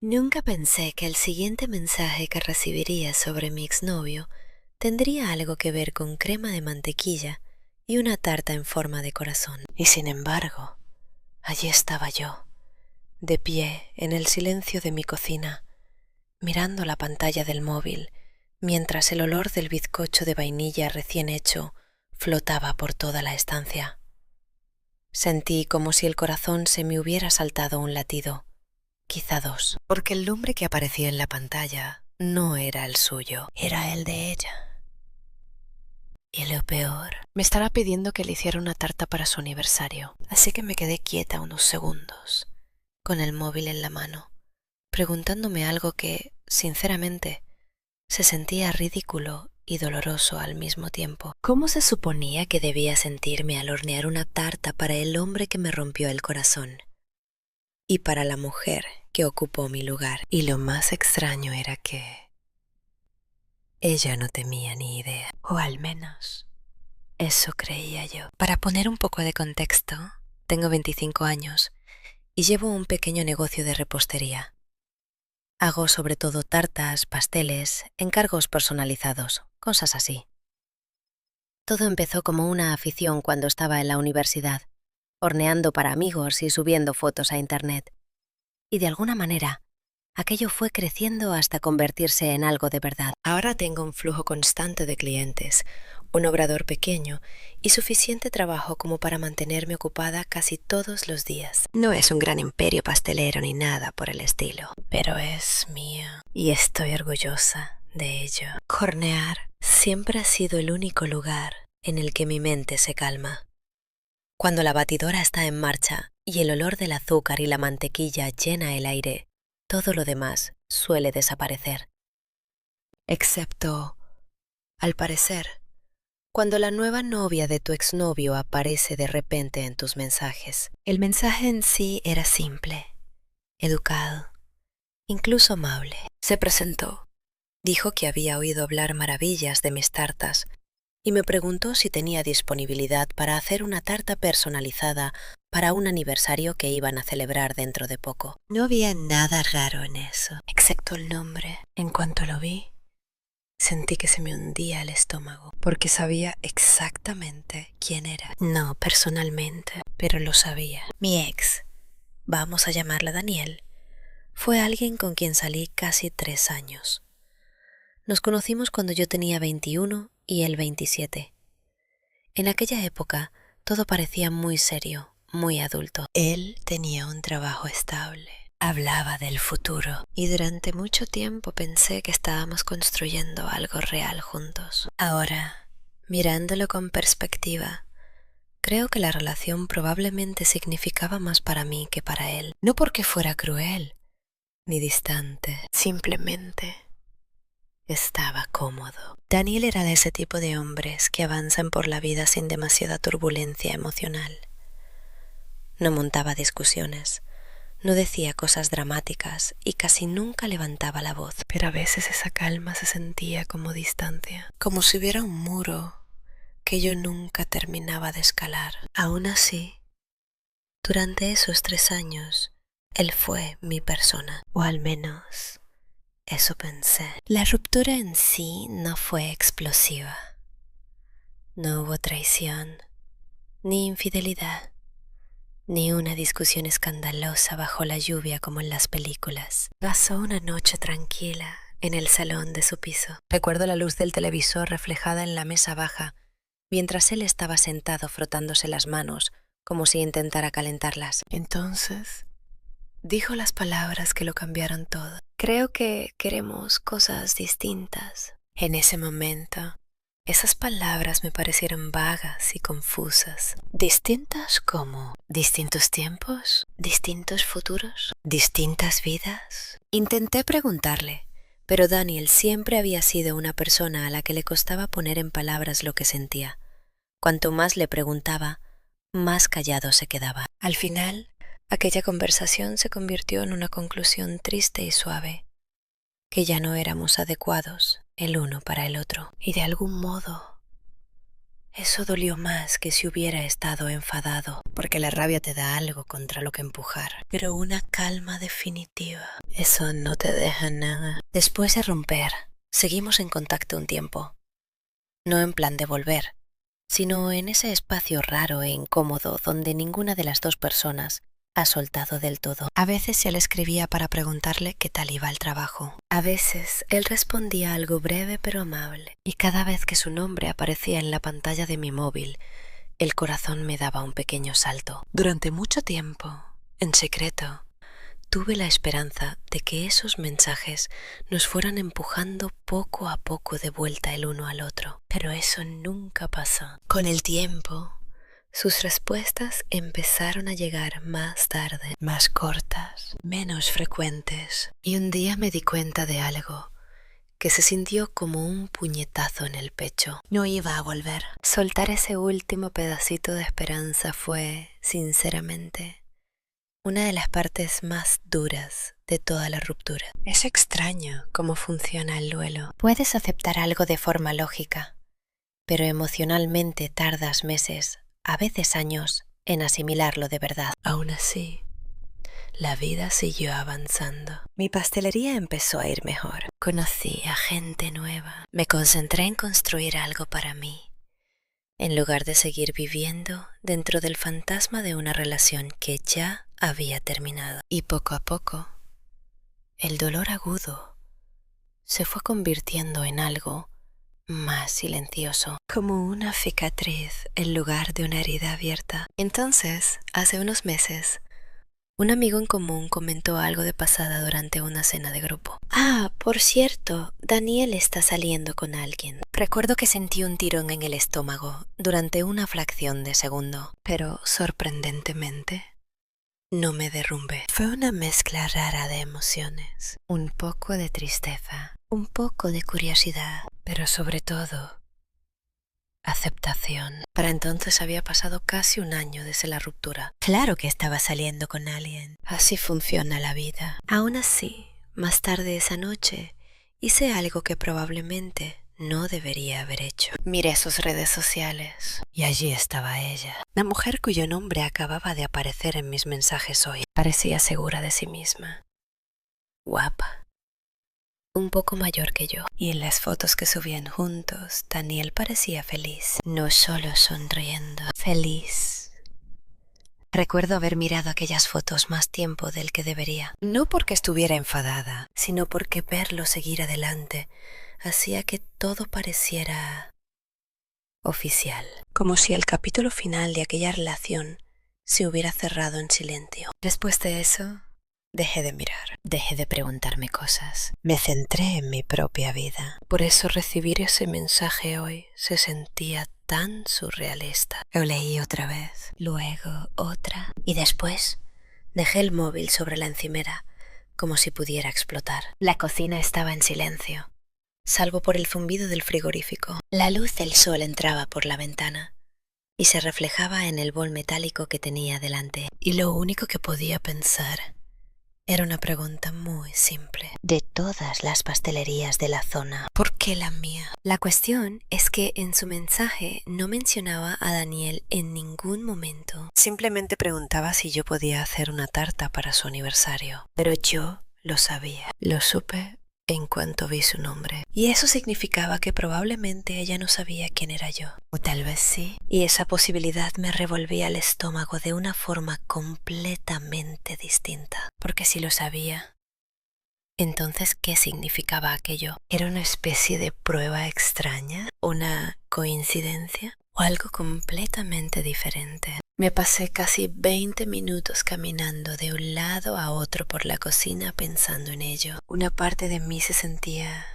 Nunca pensé que el siguiente mensaje que recibiría sobre mi exnovio tendría algo que ver con crema de mantequilla y una tarta en forma de corazón. Y sin embargo, allí estaba yo, de pie en el silencio de mi cocina, mirando la pantalla del móvil, mientras el olor del bizcocho de vainilla recién hecho flotaba por toda la estancia. Sentí como si el corazón se me hubiera saltado un latido, quizá dos, porque el nombre que aparecía en la pantalla no era el suyo, era el de ella. Y lo peor, me estaba pidiendo que le hiciera una tarta para su aniversario, así que me quedé quieta unos segundos, con el móvil en la mano, preguntándome algo que, sinceramente, se sentía ridículo y doloroso al mismo tiempo. ¿Cómo se suponía que debía sentirme al hornear una tarta para el hombre que me rompió el corazón? Y para la mujer que ocupó mi lugar. Y lo más extraño era que ella no tenía ni idea, o al menos eso creía yo. Para poner un poco de contexto, tengo 25 años y llevo un pequeño negocio de repostería. Hago sobre todo tartas, pasteles, encargos personalizados, cosas así. Todo empezó como una afición cuando estaba en la universidad, horneando para amigos y subiendo fotos a internet. Y de alguna manera, aquello fue creciendo hasta convertirse en algo de verdad. Ahora tengo un flujo constante de clientes, un obrador pequeño y suficiente trabajo como para mantenerme ocupada casi todos los días. No es un gran imperio pastelero ni nada por el estilo, pero es mío y estoy orgullosa de ello. Hornear siempre ha sido el único lugar en el que mi mente se calma. Cuando la batidora está en marcha y el olor del azúcar y la mantequilla llena el aire, todo lo demás suele desaparecer. Excepto, al parecer, cuando la nueva novia de tu exnovio aparece de repente en tus mensajes. El mensaje en sí era simple, educado, incluso amable. Se presentó, dijo que había oído hablar maravillas de mis tartas y me preguntó si tenía disponibilidad para hacer una tarta personalizada para un aniversario que iban a celebrar dentro de poco. No había nada raro en eso, excepto el nombre. En cuanto lo vi, sentí que se me hundía el estómago, porque sabía exactamente quién era. No personalmente, pero lo sabía. Mi ex, vamos a llamarla Daniel, fue alguien con quien salí casi 3 años. Nos conocimos cuando yo tenía 21 y él 27. En aquella época todo parecía muy serio, muy adulto. Él tenía un trabajo estable, hablaba del futuro y durante mucho tiempo pensé que estábamos construyendo algo real juntos. Ahora, mirándolo con perspectiva, creo que la relación probablemente significaba más para mí que para él. No porque fuera cruel ni distante, simplemente estaba cómodo. Daniel era de ese tipo de hombres que avanzan por la vida sin demasiada turbulencia emocional. No montaba discusiones, no decía cosas dramáticas y casi nunca levantaba la voz. Pero a veces esa calma se sentía como distancia, como si hubiera un muro que yo nunca terminaba de escalar. Aún así, durante esos 3 años, él fue mi persona, o al menos eso pensé. La ruptura en sí no fue explosiva. No hubo traición, ni infidelidad, ni una discusión escandalosa bajo la lluvia como en las películas. Pasó una noche tranquila en el salón de su piso. Recuerdo la luz del televisor reflejada en la mesa baja, mientras él estaba sentado frotándose las manos como si intentara calentarlas. Entonces dijo las palabras que lo cambiaron todo. Creo que queremos cosas distintas. En ese momento, esas palabras me parecieron vagas y confusas. ¿Distintas cómo? ¿Distintos tiempos? ¿Distintos futuros? ¿Distintas vidas? Intenté preguntarle, pero Daniel siempre había sido una persona a la que le costaba poner en palabras lo que sentía. Cuanto más le preguntaba, más callado se quedaba. Al final, aquella conversación se convirtió en una conclusión triste y suave, que ya no éramos adecuados el uno para el otro. Y de algún modo, Eso dolió más que si hubiera estado enfadado, porque la rabia te da algo contra lo que empujar. Pero una calma definitiva, eso no te deja nada. Después de romper, seguimos en contacto un tiempo. No en plan de volver, sino en ese espacio raro e incómodo donde ninguna de las dos personas ha soltado del todo. A veces yo le escribía para preguntarle qué tal iba el trabajo. A veces él respondía algo breve pero amable. Y cada vez que su nombre aparecía en la pantalla de mi móvil, el corazón me daba un pequeño salto. Durante mucho tiempo, en secreto, tuve la esperanza de que esos mensajes nos fueran empujando poco a poco de vuelta el uno al otro. Pero eso nunca pasó. Con el tiempo, sus respuestas empezaron a llegar más tarde, más cortas, menos frecuentes. Y un día me di cuenta de algo que se sintió como un puñetazo en el pecho. No iba a volver. Soltar ese último pedacito de esperanza fue, sinceramente, una de las partes más duras de toda la ruptura. Es extraño cómo funciona el duelo. Puedes aceptar algo de forma lógica, pero emocionalmente tardas meses, a veces años, en asimilarlo de verdad. Aún así, la vida siguió avanzando. Mi pastelería empezó a ir mejor. Conocí a gente nueva. Me concentré en construir algo para mí, en lugar de seguir viviendo dentro del fantasma de una relación que ya había terminado. Y poco a poco, el dolor agudo se fue convirtiendo en algo más silencioso, como una cicatriz en lugar de una herida abierta. Entonces, hace unos meses, un amigo en común comentó algo de pasada durante una cena de grupo. Ah, por cierto, Daniel está saliendo con alguien. Recuerdo que sentí un tirón en el estómago durante una fracción de segundo, pero sorprendentemente no me derrumbé. Fue una mezcla rara de emociones, un poco de tristeza, un poco de curiosidad, pero sobre todo aceptación. Para entonces había pasado casi un año desde la ruptura. Claro que estaba saliendo con alguien. Así funciona la vida. Aún así, más tarde esa noche, hice algo que probablemente no debería haber hecho. Miré sus redes sociales y allí estaba ella, la mujer cuyo nombre acababa de aparecer en mis mensajes hoy. Parecía segura de sí misma, guapa, un poco mayor que yo, y en las fotos que subían juntos, Daniel parecía feliz, no solo sonriendo, feliz. Recuerdo haber mirado aquellas fotos más tiempo del que debería, no porque estuviera enfadada, sino porque verlo seguir adelante hacía que todo pareciera oficial, como si el capítulo final de aquella relación se hubiera cerrado en silencio. Después de eso, dejé de mirar, dejé de preguntarme cosas. Me centré en mi propia vida. Por eso recibir ese mensaje hoy se sentía tan surrealista. Lo leí otra vez, luego otra, y después dejé el móvil sobre la encimera, como si pudiera explotar. La cocina estaba en silencio, salvo por el zumbido del frigorífico. La luz del sol entraba por la ventana y se reflejaba en el bol metálico que tenía delante. Y lo único que podía pensar era una pregunta muy simple. De todas las pastelerías de la zona, ¿por qué la mía? La cuestión es que en su mensaje no mencionaba a Daniel en ningún momento. Simplemente preguntaba si yo podía hacer una tarta para su aniversario. Pero yo lo sabía. Lo supe en cuanto vi su nombre. Y eso significaba que probablemente ella no sabía quién era yo. O tal vez sí. Y esa posibilidad me revolvía el estómago de una forma completamente distinta. Porque si lo sabía, entonces, ¿qué significaba aquello? ¿Era una especie de prueba extraña? ¿Una coincidencia? ¿O algo completamente diferente? Me pasé casi 20 minutos caminando de un lado a otro por la cocina pensando en ello. Una parte de mí se sentía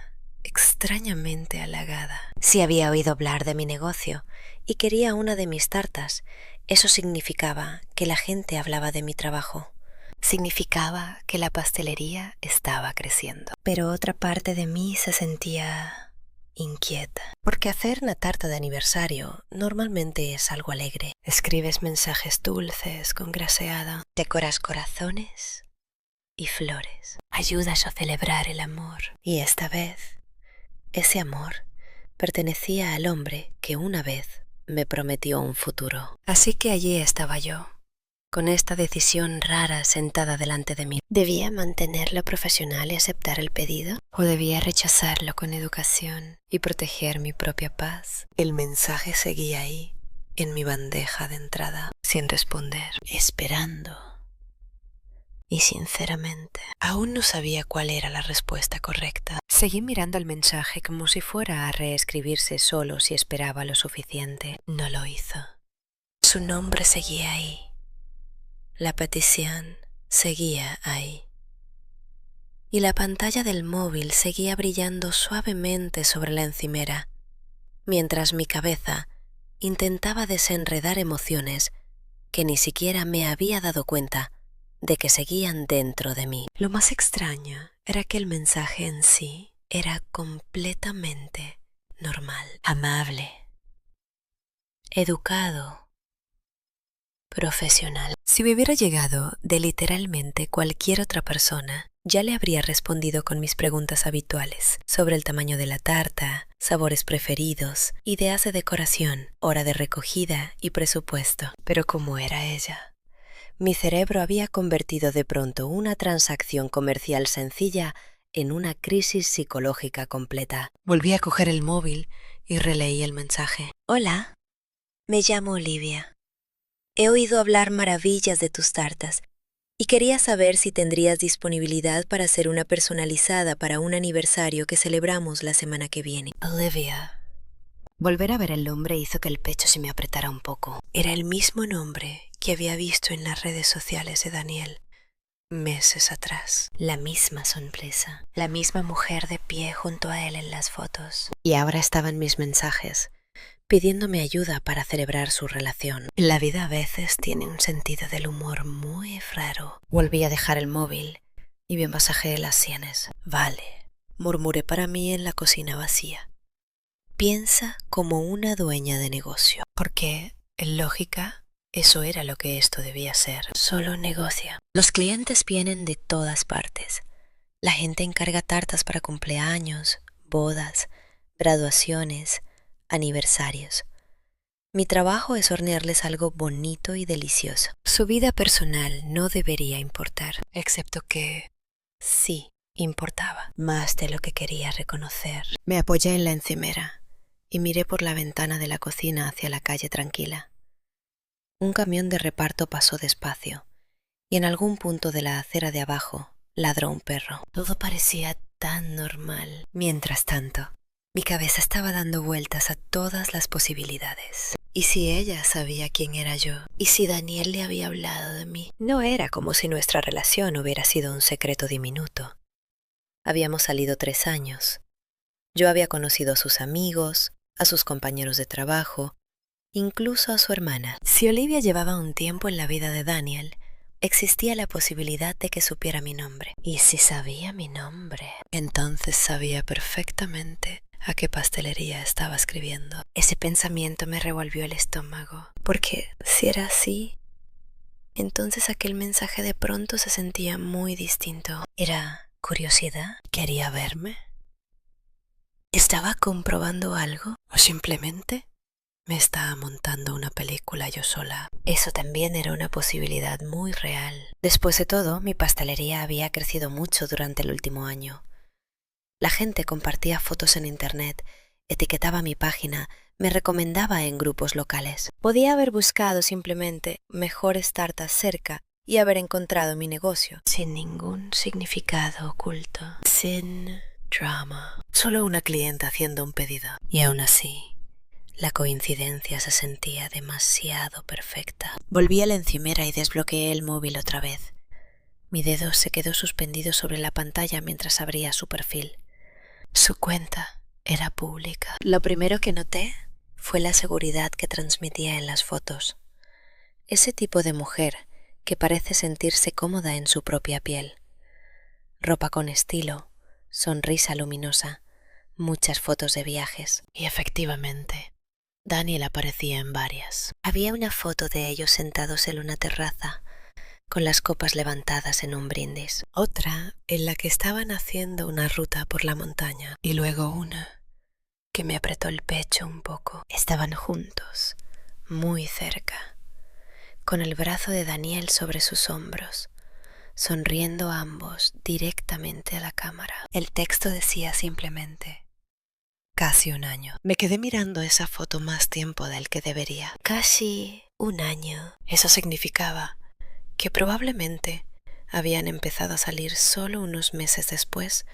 extrañamente halagada. Si había oído hablar de mi negocio y quería una de mis tartas, eso significaba que la gente hablaba de mi trabajo. Significaba que la pastelería estaba creciendo. Pero otra parte de mí se sentía inquieta, porque hacer una tarta de aniversario normalmente es algo alegre. Escribes mensajes dulces con graseado, decoras corazones y flores, ayudas a celebrar el amor. Y esta vez, ese amor pertenecía al hombre que una vez me prometió un futuro. Así que allí estaba yo, con esta decisión rara sentada delante de mí. ¿Debía mantenerlo profesional y aceptar el pedido? ¿O debía rechazarlo con educación y proteger mi propia paz? El mensaje seguía ahí, en mi bandeja de entrada, sin responder, esperando. Y sinceramente, aún no sabía cuál era la respuesta correcta. Seguí mirando el mensaje como si fuera a reescribirse solo si esperaba lo suficiente. No lo hizo. Su nombre seguía ahí. La petición seguía ahí. Y la pantalla del móvil seguía brillando suavemente sobre la encimera, mientras mi cabeza intentaba desenredar emociones que ni siquiera me había dado cuenta de que seguían dentro de mí. Lo más extraño era que el mensaje en sí era completamente normal, amable, educado, profesional. Si me hubiera llegado de literalmente cualquier otra persona, ya le habría respondido con mis preguntas habituales sobre el tamaño de la tarta, sabores preferidos, ideas de decoración, hora de recogida y presupuesto. Pero ¿cómo era ella? Mi cerebro había convertido de pronto una transacción comercial sencilla en una crisis psicológica completa. Volví a coger el móvil y releí el mensaje. Hola, me llamo Olivia. He oído hablar maravillas de tus tartas y quería saber si tendrías disponibilidad para hacer una personalizada para un aniversario que celebramos la semana que viene. Olivia. Volver a ver el nombre hizo que el pecho se me apretara un poco. Era el mismo nombre que había visto en las redes sociales de Daniel meses atrás. La misma sonrisa, la misma mujer de pie junto a él en las fotos. Y ahora estaban mis mensajes, pidiéndome ayuda para celebrar su relación. La vida a veces tiene un sentido del humor muy raro. Volví a dejar el móvil y me masajé las sienes. Vale, murmuré para mí en la cocina vacía. Piensa como una dueña de negocio, porque, en lógica, eso era lo que esto debía ser. Solo negocia. Los clientes vienen de todas partes. La gente encarga tartas para cumpleaños, bodas, graduaciones, aniversarios. Mi trabajo es hornearles algo bonito y delicioso. Su vida personal no debería importar, excepto que sí importaba, más de lo que quería reconocer. Me apoyé en la encimera y miré por la ventana de la cocina hacia la calle tranquila. Un camión de reparto pasó despacio, y en algún punto de la acera de abajo ladró un perro. Todo parecía tan normal. Mientras tanto, mi cabeza estaba dando vueltas a todas las posibilidades. ¿Y si ella sabía quién era yo? ¿Y si Daniel le había hablado de mí? No era como si nuestra relación hubiera sido un secreto diminuto. Habíamos salido 3 años. Yo había conocido a sus amigos, a sus compañeros de trabajo, incluso a su hermana. Si Olivia llevaba un tiempo en la vida de Daniel, existía la posibilidad de que supiera mi nombre. ¿Y si sabía mi nombre? Entonces sabía perfectamente a qué pastelería estaba escribiendo. Ese pensamiento me revolvió el estómago, porque si era así, entonces aquel mensaje de pronto se sentía muy distinto. ¿Era curiosidad? ¿Quería verme? ¿Estaba comprobando algo? ¿O simplemente me estaba montando una película yo sola? Eso también era una posibilidad muy real. Después de todo, mi pastelería había crecido mucho durante el último año. La gente compartía fotos en internet, etiquetaba mi página, me recomendaba en grupos locales. Podía haber buscado simplemente mejores tartas cerca y haber encontrado mi negocio, sin ningún significado oculto, sin drama. Solo una clienta haciendo un pedido. Y aún así, la coincidencia se sentía demasiado perfecta. Volví a la encimera y desbloqueé el móvil otra vez. Mi dedo se quedó suspendido sobre la pantalla mientras abría su perfil. Su cuenta era pública. Lo primero que noté fue la seguridad que transmitía en las fotos. Ese tipo de mujer que parece sentirse cómoda en su propia piel. Ropa con estilo, sonrisa luminosa, muchas fotos de viajes. Y efectivamente, Daniel aparecía en varias. Había una foto de ellos sentados en una terraza, con las copas levantadas en un brindis. Otra en la que estaban haciendo una ruta por la montaña. Y luego una que me apretó el pecho un poco. Estaban juntos, muy cerca, con el brazo de Daniel sobre sus hombros, sonriendo ambos directamente a la cámara. El texto decía simplemente: casi un año. Me quedé mirando esa foto más tiempo del que debería. Casi un año. Eso significaba que probablemente habían empezado a salir solo unos meses después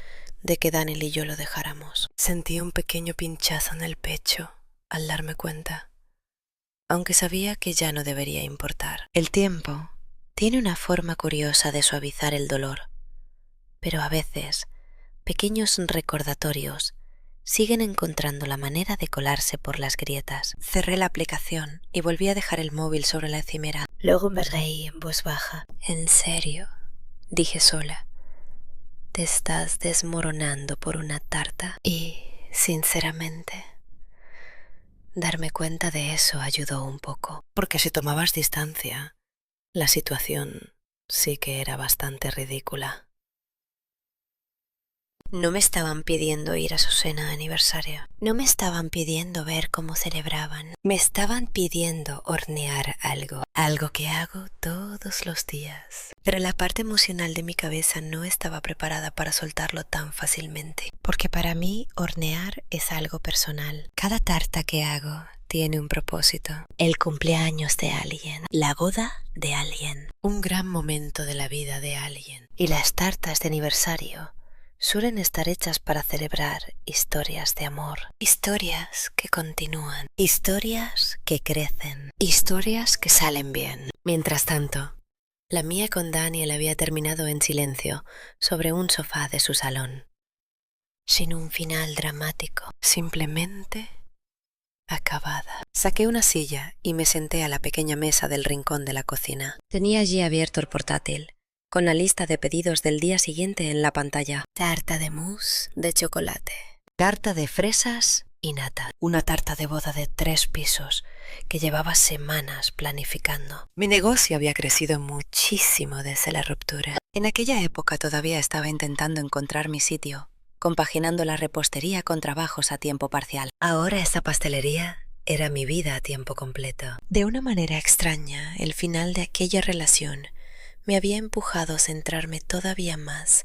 de que Daniel y yo lo dejáramos. Sentí un pequeño pinchazo en el pecho al darme cuenta, aunque sabía que ya no debería importar. El tiempo tiene una forma curiosa de suavizar el dolor, pero a veces pequeños recordatorios siguen encontrando la manera de colarse por las grietas. Cerré la aplicación y volví a dejar el móvil sobre la encimera. Luego me reí en voz baja. ¿En serio?, dije sola. ¿Te estás desmoronando por una tarta? Y, sinceramente, darme cuenta de eso ayudó un poco. Porque si tomabas distancia, la situación sí que era bastante ridícula. No me estaban pidiendo ir a su cena de aniversario. No me estaban pidiendo ver cómo celebraban. Me estaban pidiendo hornear algo. Algo que hago todos los días. Pero la parte emocional de mi cabeza no estaba preparada para soltarlo tan fácilmente. Porque para mí hornear es algo personal. Cada tarta que hago tiene un propósito. El cumpleaños de alguien. La boda de alguien. Un gran momento de la vida de alguien. Y las tartas de aniversario suelen estar hechas para celebrar historias de amor, historias que continúan, historias que crecen, historias que salen bien. Mientras tanto, la mía con Daniel había terminado en silencio sobre un sofá de su salón, sin un final dramático, simplemente acabada. Saqué una silla y me senté a la pequeña mesa del rincón de la cocina. Tenía allí abierto el portátil, con la lista de pedidos del día siguiente en la pantalla. Tarta de mousse de chocolate, tarta de fresas y nata, una tarta de boda de 3 pisos que llevaba semanas planificando. Mi negocio había crecido muchísimo desde la ruptura. En aquella época todavía estaba intentando encontrar mi sitio, compaginando la repostería con trabajos a tiempo parcial. Ahora esa pastelería era mi vida a tiempo completo. De una manera extraña, el final de aquella relación me había empujado a centrarme todavía más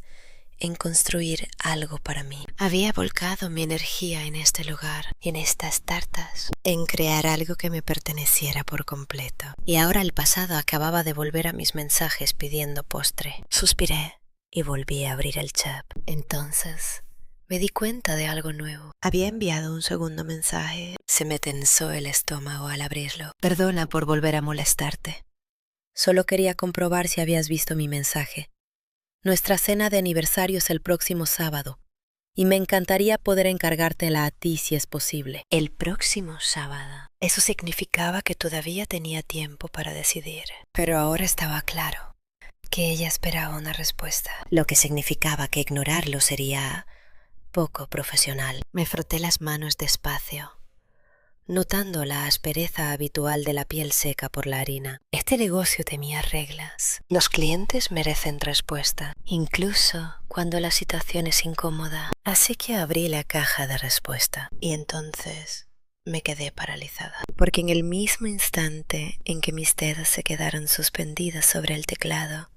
en construir algo para mí. Había volcado mi energía en este lugar, en estas tartas, en crear algo que me perteneciera por completo. Y ahora el pasado acababa de volver a mis mensajes pidiendo postre. Suspiré y volví a abrir el chat. Entonces me di cuenta de algo nuevo. Había enviado un segundo mensaje. Se me tensó el estómago al abrirlo. Perdona por volver a molestarte. Solo quería comprobar si habías visto mi mensaje. Nuestra cena de aniversario es el próximo sábado, y me encantaría poder encargártela a ti si es posible. El próximo sábado. Eso significaba que todavía tenía tiempo para decidir. Pero ahora estaba claro que ella esperaba una respuesta, lo que significaba que ignorarlo sería poco profesional. Me froté las manos despacio, notando la aspereza habitual de la piel seca por la harina. Este negocio tenía reglas. Los clientes merecen respuesta, incluso cuando la situación es incómoda. Así que abrí la caja de respuesta y entonces me quedé paralizada. Porque en el mismo instante en que mis dedos se quedaron suspendidos sobre el teclado,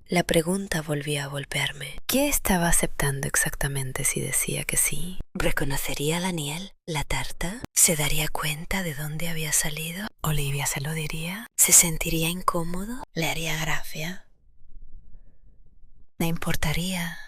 la pregunta volvió a golpearme. ¿Qué estaba aceptando exactamente si decía que sí? ¿Reconocería a Daniel la tarta? ¿Se daría cuenta de dónde había salido? ¿Olivia se lo diría? ¿Se sentiría incómodo? ¿Le haría gracia? ¿Le importaría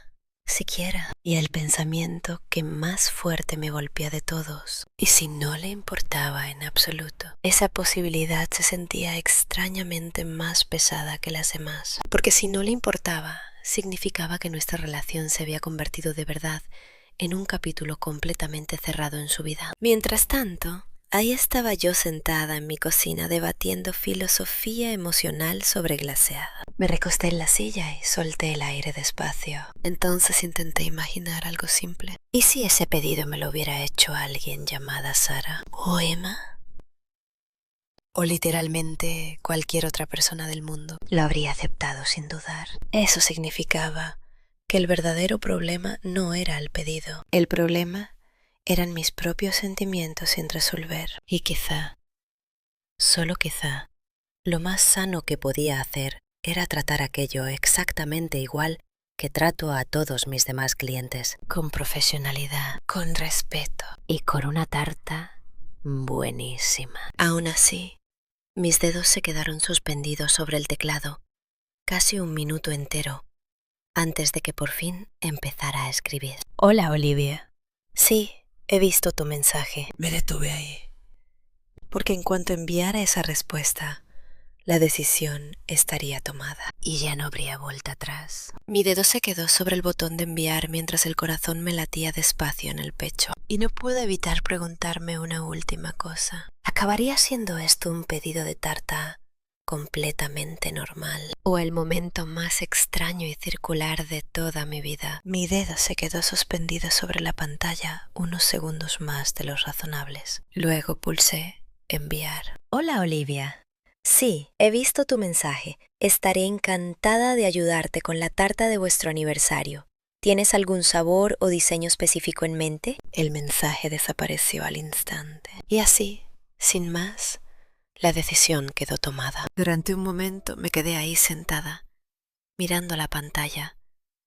siquiera? Y el pensamiento que más fuerte me golpea de todos: ¿y si no le importaba en absoluto? Esa posibilidad se sentía extrañamente más pesada que las demás. Porque si no le importaba, significaba que nuestra relación se había convertido de verdad en un capítulo completamente cerrado en su vida. Mientras tanto, ahí estaba yo sentada en mi cocina debatiendo filosofía emocional sobre glaseado. Me recosté en la silla y solté el aire despacio. Entonces intenté imaginar algo simple. ¿Y si ese pedido me lo hubiera hecho alguien llamada Sara o Emma? O literalmente cualquier otra persona del mundo. Lo habría aceptado sin dudar. Eso significaba que el verdadero problema no era el pedido. El problema Eran mis propios sentimientos sin resolver. Y quizá, solo quizá, lo más sano que podía hacer era tratar aquello exactamente igual que trato a todos mis demás clientes, con profesionalidad, con respeto y con una tarta buenísima. Aún así, mis dedos se quedaron suspendidos sobre el teclado casi un minuto entero antes de que por fin empezara a escribir. Hola, Olivia. Sí, he visto tu mensaje. Me detuve ahí. Porque en cuanto enviara esa respuesta, la decisión estaría tomada y ya no habría vuelta atrás. Mi dedo se quedó sobre el botón de enviar mientras el corazón me latía despacio en el pecho. Y no pude evitar preguntarme una última cosa. ¿Acabaría siendo esto un pedido de tarta completamente normal? ¿O el momento más extraño y circular de toda mi vida? Mi dedo se quedó suspendido sobre la pantalla unos segundos más de los razonables. Luego pulsé enviar. Hola, Olivia. Sí, he visto tu mensaje. Estaré encantada de ayudarte con la tarta de vuestro aniversario. ¿Tienes algún sabor o diseño específico en mente? El mensaje desapareció al instante. Y así, sin más, la decisión quedó tomada. Durante un momento me quedé ahí sentada, mirando la pantalla,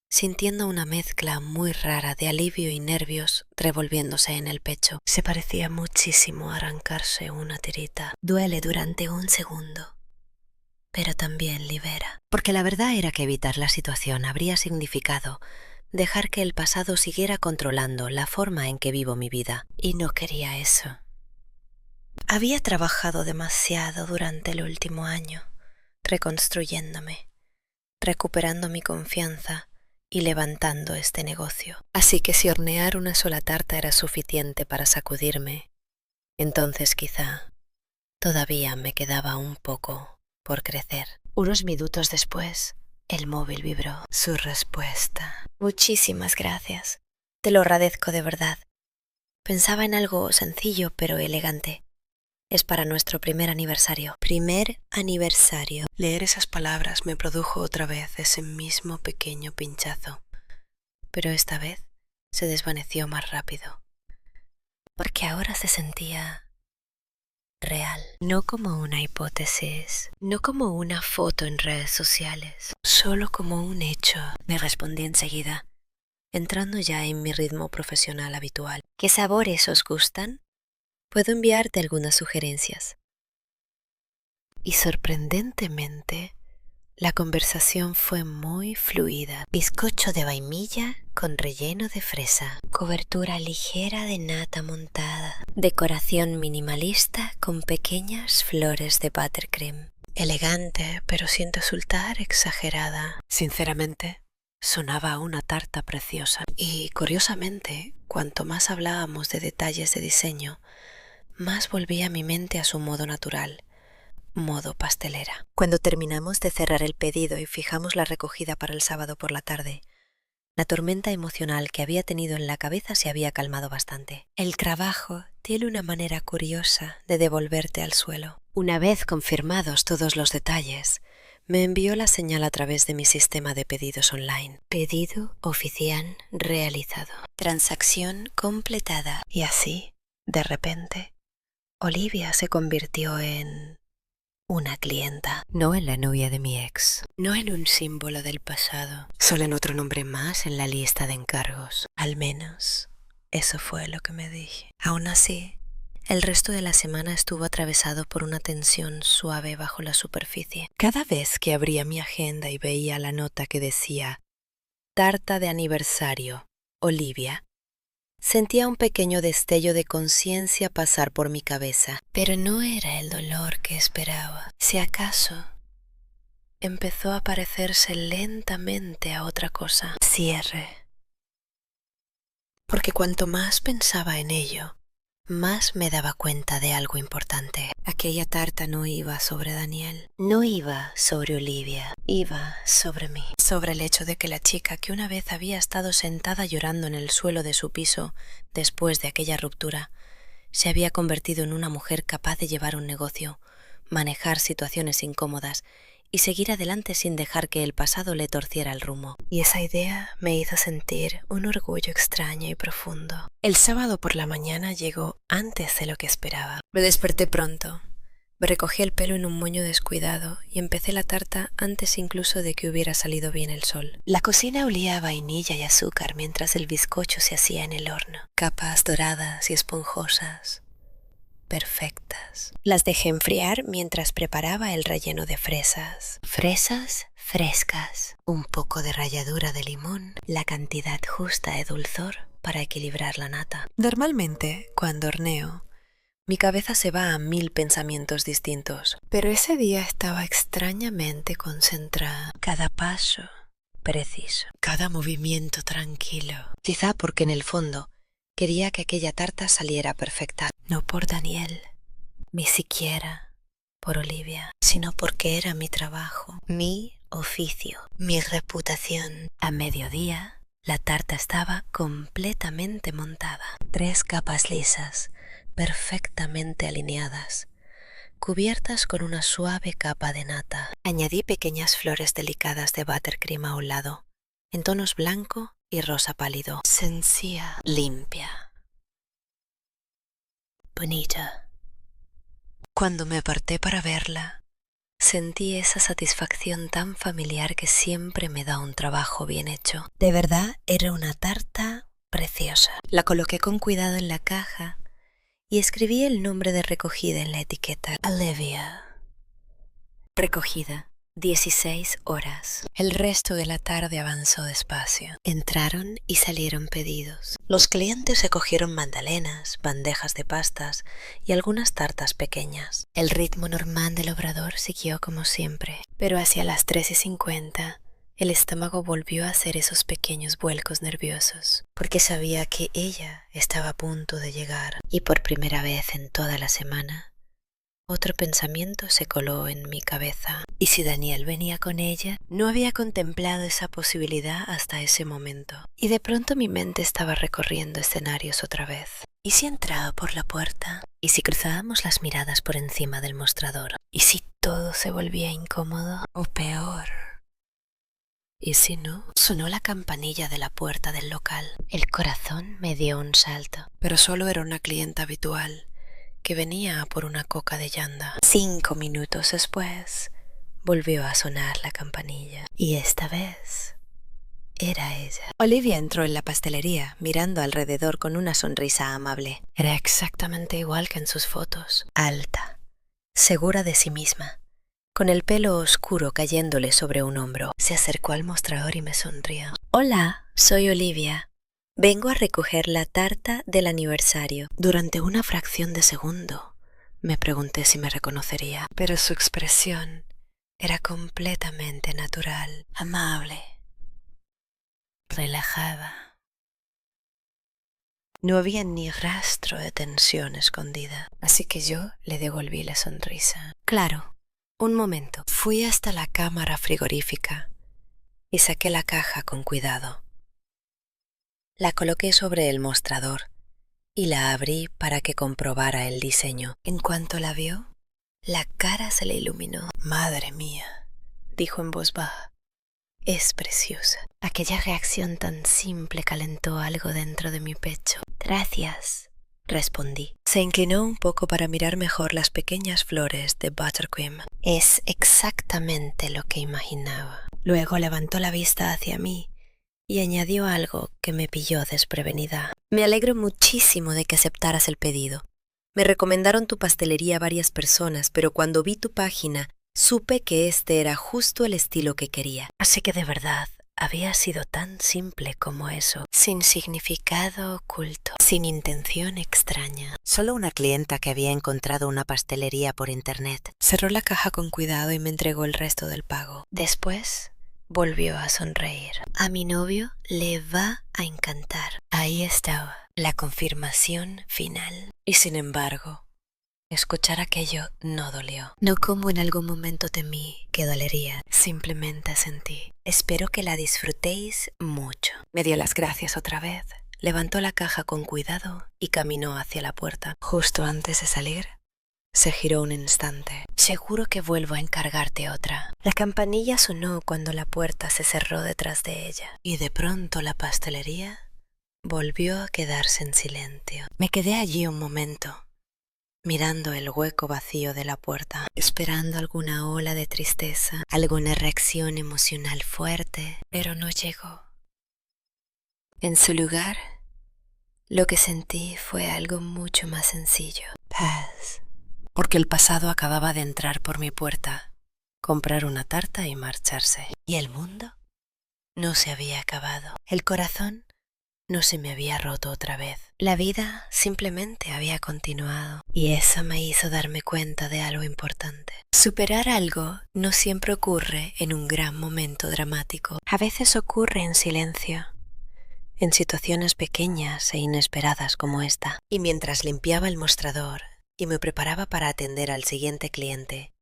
sintiendo una mezcla muy rara de alivio y nervios revolviéndose en el pecho. Se parecía muchísimo a arrancarse una tirita. Duele durante un segundo, pero también libera. Porque la verdad era que evitar la situación habría significado dejar que el pasado siguiera controlando la forma en que vivo mi vida. Y no quería eso. Había trabajado demasiado durante el último año, reconstruyéndome, recuperando mi confianza y levantando este negocio. Así que si hornear una sola tarta era suficiente para sacudirme, entonces quizá todavía me quedaba un poco por crecer. Unos minutos después, el móvil vibró. Su respuesta. Muchísimas gracias. Te lo agradezco de verdad. Pensaba en algo sencillo pero elegante. Es para nuestro primer aniversario. Primer aniversario. Leer esas palabras me produjo otra vez ese mismo pequeño pinchazo. Pero esta vez se desvaneció más rápido. Porque ahora se sentía real. No como una hipótesis, no como una foto en redes sociales, solo como un hecho. Me respondí enseguida, entrando ya en mi ritmo profesional habitual. ¿Qué sabores os gustan? Puedo enviarte algunas sugerencias. Y sorprendentemente, la conversación fue muy fluida. Bizcocho de vainilla con relleno de fresa. Cobertura ligera de nata montada. Decoración minimalista con pequeñas flores de buttercream. Elegante, pero sin resultar exagerada. Sinceramente, sonaba a una tarta preciosa. Y, curiosamente, cuanto más hablábamos de detalles de diseño, más volvía mi mente a su modo natural, modo pastelera. Cuando terminamos de cerrar el pedido y fijamos la recogida para el sábado por la tarde, la tormenta emocional que había tenido en la cabeza se había calmado bastante. El trabajo tiene una manera curiosa de devolverte al suelo. Una vez confirmados todos los detalles, me envió la señal a través de mi sistema de pedidos online. Pedido oficial realizado. Transacción completada. Y así, de repente, Olivia se convirtió en una clienta, no en la novia de mi ex, no en un símbolo del pasado, solo en otro nombre más en la lista de encargos. Al menos, eso fue lo que me dije. Aún así, el resto de la semana estuvo atravesado por una tensión suave bajo la superficie. Cada vez que abría mi agenda y veía la nota que decía «Tarta de aniversario, Olivia», sentía un pequeño destello de conciencia pasar por mi cabeza, pero no era el dolor que esperaba. Si acaso, empezó a parecerse lentamente a otra cosa. Cierre. Porque cuanto más pensaba en ello, más me daba cuenta de algo importante. Aquella tarta no iba sobre Daniel, no iba sobre Olivia, iba sobre mí. Sobre el hecho de que la chica que una vez había estado sentada llorando en el suelo de su piso después de aquella ruptura, se había convertido en una mujer capaz de llevar un negocio, manejar situaciones incómodas y seguir adelante sin dejar que el pasado le torciera el rumbo. Y esa idea me hizo sentir un orgullo extraño y profundo. El sábado por la mañana llegó antes de lo que esperaba. Me desperté pronto. Me recogí el pelo en un moño descuidado y empecé la tarta antes incluso de que hubiera salido bien el sol. La cocina olía a vainilla y azúcar mientras el bizcocho se hacía en el horno. Capas doradas y esponjosas, perfectas. Las dejé enfriar mientras preparaba el relleno de fresas. Fresas frescas, un poco de ralladura de limón, la cantidad justa de dulzor para equilibrar la nata. Normalmente, cuando horneo, mi cabeza se va a 1000 pensamientos distintos, pero ese día estaba extrañamente concentrada. Cada paso preciso, cada movimiento tranquilo. Quizá porque en el fondo quería que aquella tarta saliera perfecta. No por Daniel, ni siquiera por Olivia, sino porque era mi trabajo, mi oficio, mi reputación. A mediodía, la tarta estaba completamente montada. 3 capas lisas, perfectamente alineadas, cubiertas con una suave capa de nata. Añadí pequeñas flores delicadas de buttercream a un lado, en tonos blanco y rosa pálido. Sencilla, limpia, bonita. Cuando me aparté para verla, sentí esa satisfacción tan familiar que siempre me da un trabajo bien hecho. De verdad, era una tarta preciosa. La coloqué con cuidado en la caja y escribí el nombre de recogida en la etiqueta. Olivia. Recogida, 16 horas. El resto de la tarde avanzó despacio. Entraron y salieron pedidos. Los clientes se cogieron magdalenas, bandejas de pastas y algunas tartas pequeñas. El ritmo normal del obrador siguió como siempre, pero hacia las 3:50 el estómago volvió a hacer esos pequeños vuelcos nerviosos, porque sabía que ella estaba a punto de llegar. Y por primera vez en toda la semana, otro pensamiento se coló en mi cabeza. ¿Y si Daniel venía con ella? No había contemplado esa posibilidad hasta ese momento. Y de pronto mi mente estaba recorriendo escenarios otra vez. ¿Y si entraba por la puerta? ¿Y si cruzábamos las miradas por encima del mostrador? ¿Y si todo se volvía incómodo? O peor, ¿y si no? Sonó la campanilla de la puerta del local. El corazón me dio un salto. Pero solo era una clienta habitual que venía a por una coca de llanda. 5 minutos después, volvió a sonar la campanilla. Y esta vez era ella. Olivia entró en la pastelería, mirando alrededor con una sonrisa amable. Era exactamente igual que en sus fotos. Alta, segura de sí misma, con el pelo oscuro cayéndole sobre un hombro. Se acercó al mostrador y me sonrió. Hola, soy Olivia. Vengo a recoger la tarta del aniversario. Durante una fracción de segundo me pregunté si me reconocería, pero su expresión era completamente natural, amable, relajada. No había ni rastro de tensión escondida, así que yo le devolví la sonrisa. Claro. Un momento. Fui hasta la cámara frigorífica y saqué la caja con cuidado. La coloqué sobre el mostrador y la abrí para que comprobara el diseño. En cuanto la vio, la cara se le iluminó. Madre mía, dijo en voz baja. Es preciosa. Aquella reacción tan simple calentó algo dentro de mi pecho. Gracias, respondí. Se inclinó un poco para mirar mejor las pequeñas flores de buttercream. Es exactamente lo que imaginaba. Luego levantó la vista hacia mí y añadió algo que me pilló desprevenida. Me alegro muchísimo de que aceptaras el pedido. Me recomendaron tu pastelería a varias personas, pero cuando vi tu página, supe que este era justo el estilo que quería. Así que de verdad, había sido tan simple como eso, sin significado oculto, sin intención extraña. Solo una clienta que había encontrado una pastelería por internet. Cerró la caja con cuidado y me entregó el resto del pago. Después volvió a sonreír. A mi novio le va a encantar. Ahí estaba, la confirmación final. Y sin embargo, escuchar aquello no dolió. No como en algún momento temí que dolería. Simplemente sentí. Espero que la disfrutéis mucho. Me dio las gracias otra vez. Levantó la caja con cuidado y caminó hacia la puerta. Justo antes de salir, Se giró un instante. Seguro que vuelvo a encargarte otra. La campanilla sonó cuando la puerta se cerró detrás de ella. Y de pronto la pastelería volvió a quedarse en silencio. Me quedé allí un momento, mirando el hueco vacío de la puerta, esperando alguna ola de tristeza, alguna reacción emocional fuerte, pero no llegó. En su lugar, lo que sentí fue algo mucho más sencillo. Paz. Porque el pasado acababa de entrar por mi puerta, comprar una tarta y marcharse. ¿Y el mundo? No se había acabado. El corazón no se me había roto otra vez. La vida simplemente había continuado. Y eso me hizo darme cuenta de algo importante. Superar algo no siempre ocurre en un gran momento dramático. A veces ocurre en silencio, en situaciones pequeñas e inesperadas como esta. Y mientras limpiaba el mostrador y me preparaba para atender al siguiente cliente,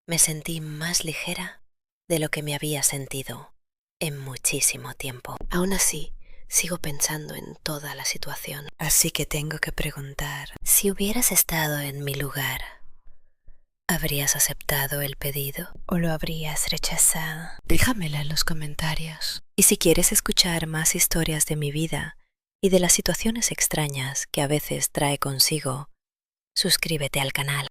me sentí más ligera de lo que me había sentido en muchísimo tiempo. Aún así, sigo pensando en toda la situación. Así que tengo que preguntar, si hubieras estado en mi lugar, ¿habrías aceptado el pedido o lo habrías rechazado? Déjamela en los comentarios. Y si quieres escuchar más historias de mi vida y de las situaciones extrañas que a veces trae consigo, suscríbete al canal.